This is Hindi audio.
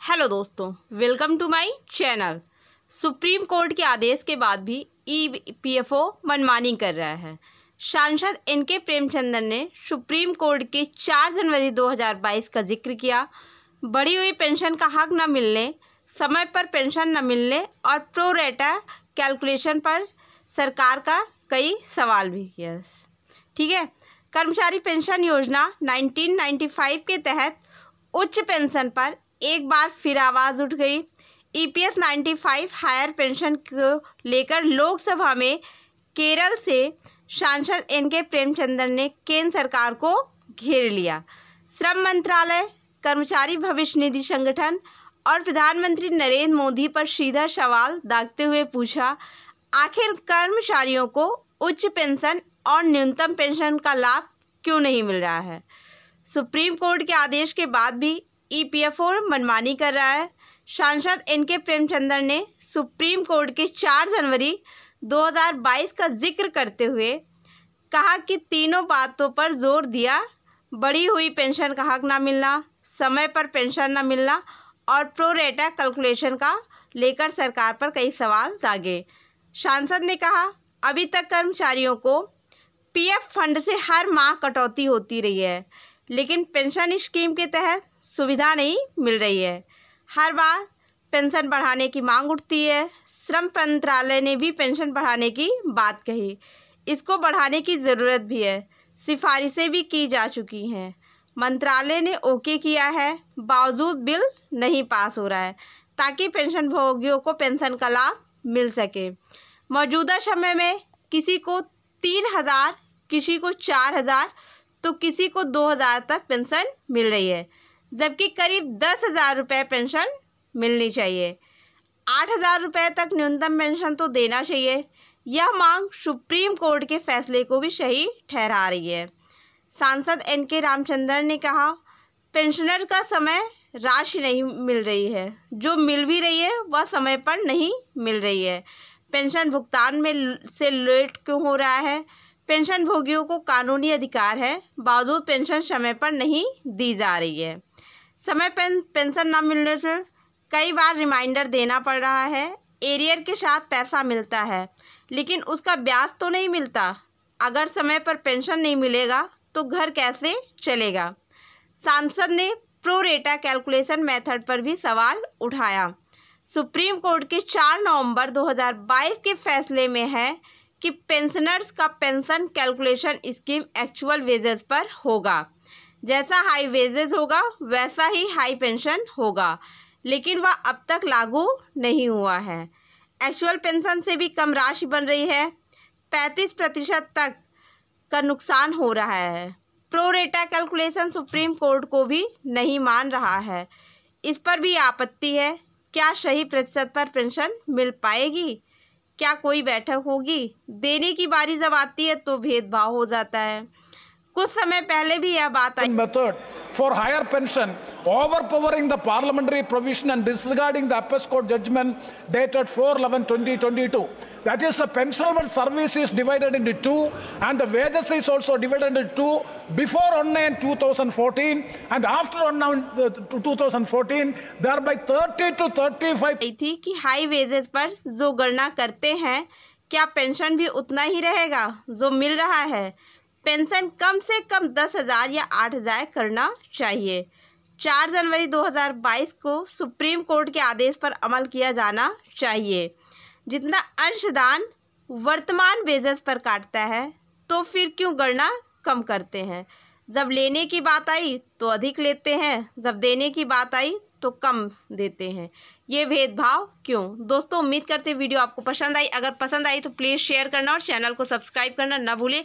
हेलो दोस्तों, welcome to my channel. Supreme court के आदेश के बाद भी ईपीएफओ मनमानी कर रहा है। सांसद एनके प्रेमचंद्र ने सुप्रीम कोर्ट के 4 जनवरी 2022 का जिक्र किया। बढ़ी हुई पेंशन का हक न मिलने, समय पर पेंशन न मिलने और प्रो रेटा कैलकुलेशन पर सरकार का कई सवाल भी किया। ठीक है, कर्मचारी पेंशन योजना 1995 के तहत उच्च पेंशन पर एक बार फिर आवाज़ उठ गई। ईपीएस 95 हायर पेंशन को लेकर लोकसभा में केरल से सांसद एनके प्रेमचंद्र ने केंद्र सरकार को घेर लिया। श्रम मंत्रालय, कर्मचारी भविष्य निधि संगठन और प्रधानमंत्री नरेंद्र मोदी पर सीधा सवाल दागते हुए पूछा, आखिर कर्मचारियों को उच्च पेंशन और न्यूनतम पेंशन का लाभ क्यों नहीं मिल रहा है। सुप्रीम कोर्ट के आदेश के बाद भी ईपीएफओ मनमानी कर रहा है। सांसद एनके प्रेमचंद्र ने सुप्रीम कोर्ट के 4 जनवरी 2022 का जिक्र करते हुए कहा कि तीनों बातों पर जोर दिया, बढ़ी हुई पेंशन का हक ना मिलना, समय पर पेंशन ना मिलना और प्रो रेटा कैलकुलेशन का लेकर सरकार पर कई सवाल दागे। सांसद ने कहा, अभी तक कर्मचारियों को पीएफ फंड से हर माह कटौती होती रही है, लेकिन पेंशन स्कीम के तहत सुविधा नहीं मिल रही है। हर बार पेंशन बढ़ाने की मांग उठती है। श्रम मंत्रालय ने भी पेंशन बढ़ाने की बात कही। इसको बढ़ाने की ज़रूरत भी है। सिफारिशें भी की जा चुकी हैं। मंत्रालय ने ओके किया है, बावजूद बिल नहीं पास हो रहा है ताकि पेंशन भोगियों को पेंशन का लाभ मिल सके। मौजूदा समय में किसी को 3,000, किसी को 4,000 तो किसी को 2,000 तक पेंशन मिल रही है, जबकि करीब 10,000 रुपये पेंशन मिलनी चाहिए। 8,000 रुपये तक न्यूनतम पेंशन तो देना चाहिए। यह मांग सुप्रीम कोर्ट के फैसले को भी सही ठहरा रही है। सांसद एनके रामचंद्र ने कहा, पेंशनर का समय राशि नहीं मिल रही है, जो मिल भी रही है वह समय पर नहीं मिल रही है। पेंशन भुगतान में से लेट क्यों हो रहा है। पेंशन भोगियों को कानूनी अधिकार है, बावजूद पेंशन समय पर नहीं दी जा रही है। समय पर पेंशन न मिलने से कई बार रिमाइंडर देना पड़ रहा है। एरियर के साथ पैसा मिलता है, लेकिन उसका ब्याज तो नहीं मिलता। अगर समय पर पेंशन नहीं मिलेगा तो घर कैसे चलेगा। सांसद ने प्रो रेटा कैलकुलेशन मेथड पर भी सवाल उठाया। सुप्रीम कोर्ट के 4 नवंबर 2022 के फैसले में है कि पेंशनर्स का pension calculation scheme actual wages पर होगा। जैसा हाई वेजेस होगा वैसा ही हाई पेंशन होगा, लेकिन वह अब तक लागू नहीं हुआ है। एक्चुअल पेंशन से भी कम राशि बन रही है। 35% तक का नुकसान हो रहा है। प्रो रेटा कैलकुलेशन सुप्रीम कोर्ट को भी नहीं मान रहा है। इस पर भी आपत्ति है। क्या सही प्रतिशत पर पेंशन मिल पाएगी? क्या कोई बैठक होगी? देने की बारी जब आती है तो भेदभाव हो जाता है। कुछ समय पहले भी यह बात आई। Method for higher pension, overpowering the parliamentary provision and disregarding the Apex Court judgment dated 4/11/2022. That is, the pensionable service is divided into two, and the wages is also divided into two. Before 2014 and after 2014, thereby 30 to 35 थी कि हाई वेजेस पर जो गणना करते हैं, क्या पेंशन भी उतना ही रहेगा जो मिल रहा है। पेंशन कम से कम 10,000 या 8,000 करना चाहिए। 4 जनवरी 2022 को सुप्रीम कोर्ट के आदेश पर अमल किया जाना चाहिए। जितना अंशदान वर्तमान वेजेस पर काटता है, तो फिर क्यों गणना कम करते हैं। जब लेने की बात आई तो अधिक लेते हैं, जब देने की बात आई तो कम देते हैं। ये भेदभाव क्यों। दोस्तों, उम्मीद करते वीडियो आपको पसंद आई। अगर पसंद आई तो प्लीज़ शेयर करना और चैनल को सब्सक्राइब करना ना भूलें।